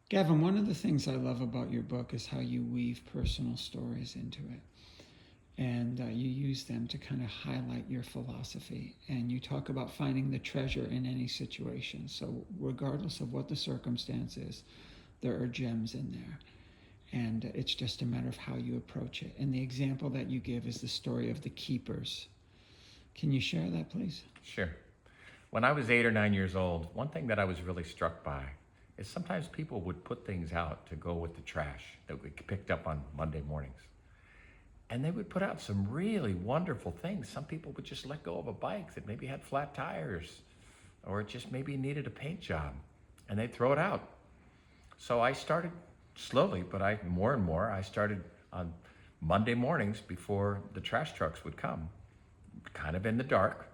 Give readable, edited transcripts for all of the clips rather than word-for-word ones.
Gavin, one of the things I love about your book is how you weave personal stories into it. And you use them to kind of highlight your philosophy. And you talk about finding the treasure in any situation. So, regardless of what the circumstance is, there are gems in there. And it's just a matter of how you approach it. And the example that you give is the story of the keepers. Can you share that, please? Sure. When I was 8 or 9 years old, one thing that I was really struck by is sometimes people would put things out to go with the trash that we picked up on Monday mornings. And they would put out some really wonderful things. Some people would just let go of a bike that maybe had flat tires or it just maybe needed a paint job, and they'd throw it out. So I started slowly, but more and more, I started on Monday mornings before the trash trucks would come, kind of in the dark.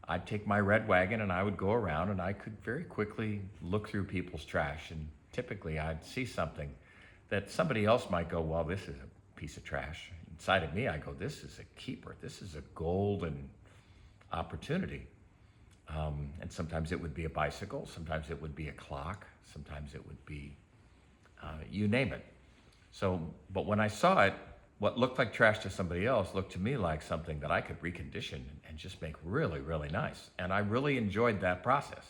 I'd take my red wagon and I would go around, and I could very quickly look through people's trash, and typically I'd see something that somebody else might go, well, this is a piece of trash. Inside of me, I go, this is a keeper. This is a golden opportunity. And sometimes it would be a bicycle. Sometimes it would be a clock. Sometimes it would be, you name it. So, but when I saw it, what looked like trash to somebody else looked to me like something that I could recondition and just make really, really nice. And I really enjoyed that process.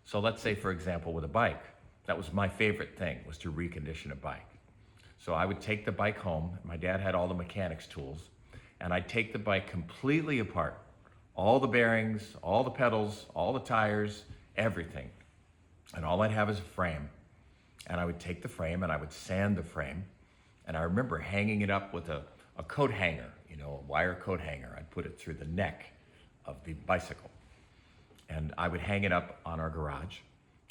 So let's say, for example, with a bike, that was my favorite thing, was to recondition a bike. So I would take the bike home. My dad had all the mechanics tools, and I'd take the bike completely apart. All the bearings, all the pedals, all the tires, everything. And all I'd have is a frame. And I would take the frame and I would sand the frame. And I remember hanging it up with a coat hanger, a wire coat hanger. I'd put it through the neck of the bicycle. And I would hang it up on our garage.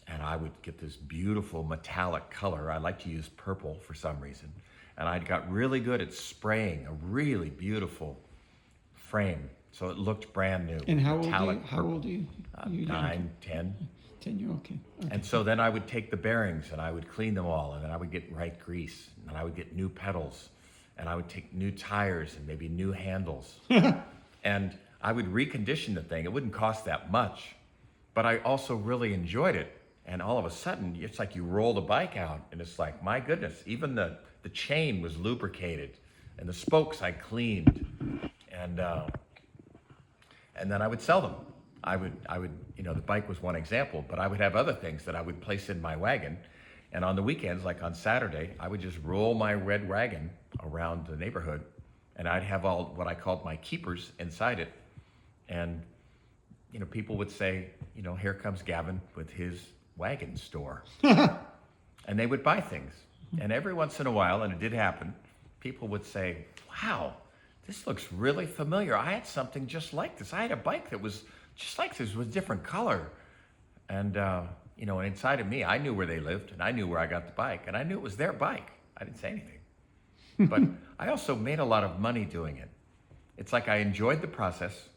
And I would get this beautiful metallic color. I like to use purple for some reason. And I got really good at spraying a really beautiful frame, so it looked brand new. And how old are you? 9, 10. 10, you're okay. And so then I would take the bearings and I would clean them all, and then I would get right grease, and I would get new pedals, and I would take new tires and maybe new handles. And I would recondition the thing. It wouldn't cost that much, but I also really enjoyed it. And all of a sudden, it's like you roll the bike out, and it's like, my goodness, even the chain was lubricated, and the spokes I cleaned, and then I would sell them. I would, the bike was one example, but I would have other things that I would place in my wagon. And on the weekends, like on Saturday, I would just roll my red wagon around the neighborhood, and I'd have all what I called my keepers inside it. And, people would say, here comes Gavin with his wagon store. And they would buy things. And every once in a while, and it did happen, people would say, wow, this looks really familiar. I had something just like this. I had a bike that was just like this with a different color. And, and inside of me, I knew where they lived, and I knew where I got the bike, and I knew it was their bike. I didn't say anything. But I also made a lot of money doing it. It's like I enjoyed the process,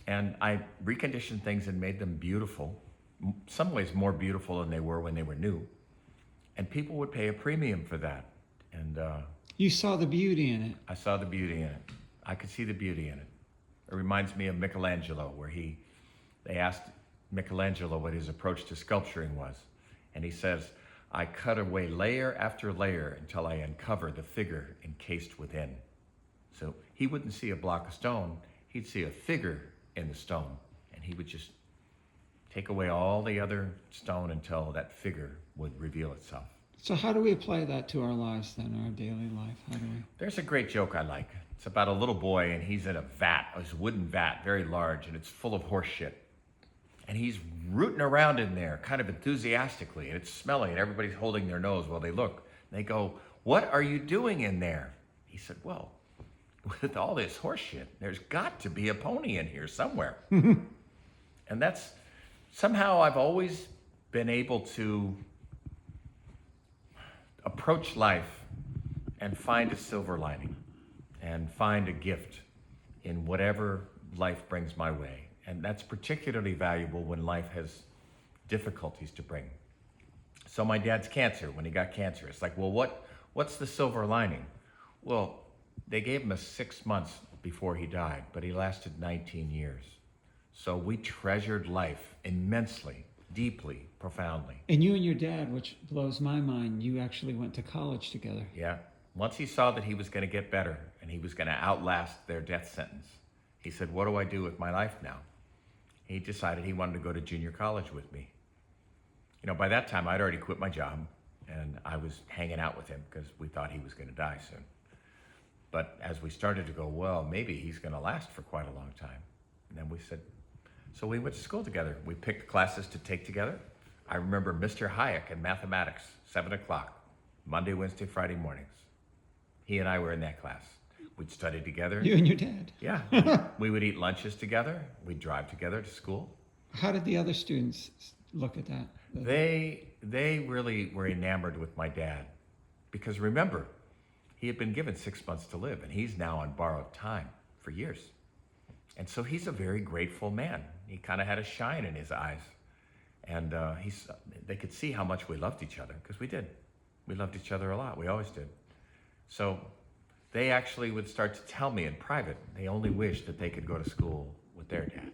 and I reconditioned things and made them beautiful, some ways more beautiful than they were when they were new. And people would pay a premium for that. And you saw the beauty in it. I saw the beauty in it. I could see the beauty in it. It reminds me of Michelangelo, where they asked Michelangelo what his approach to sculpturing was. And he says, I cut away layer after layer until I uncover the figure encased within. So he wouldn't see a block of stone, he'd see a figure in the stone. And he would just take away all the other stone until that figure would reveal itself. So how do we apply that to our lives then, our daily life? How do we? There's a great joke I like. It's about a little boy, and he's in a vat, a wooden vat, very large, and it's full of horse shit. And he's rooting around in there, kind of enthusiastically, and it's smelly, and everybody's holding their nose while they look. And they go, what are you doing in there? He said, well, with all this horse shit, there's got to be a pony in here somewhere. And that's, somehow I've always been able to approach life and find a silver lining and find a gift in whatever life brings my way. And that's particularly valuable when life has difficulties to bring. So my dad's cancer, when he got cancer, it's like, well, what's the silver lining? Well, they gave him 6 months before he died, but he lasted 19 years. So we treasured life immensely deeply, profoundly. And you and your dad, which blows my mind, you actually went to college together. Yeah. Once he saw that he was going to get better and he was going to outlast their death sentence, he said, what do I do with my life now? He decided he wanted to go to junior college with me. You know, by that time, I'd already quit my job, and I was hanging out with him because we thought he was going to die soon. But as we started to go, well, maybe he's going to last for quite a long time. And then we said, so we went to school together. We picked classes to take together. I remember Mr. Hayek in mathematics, 7 o'clock, Monday, Wednesday, Friday mornings. He and I were in that class. We'd study together. You and your dad. Yeah. We would eat lunches together. We'd drive together to school. How did the other students look at that? They really were enamored with my dad because remember, he had been given 6 months to live and he's now on borrowed time for years. And so he's a very grateful man. He kind of had a shine in his eyes. And they could see how much we loved each other because we did. We loved each other a lot. We always did. So they actually would start to tell me in private, they only wished that they could go to school with their dad.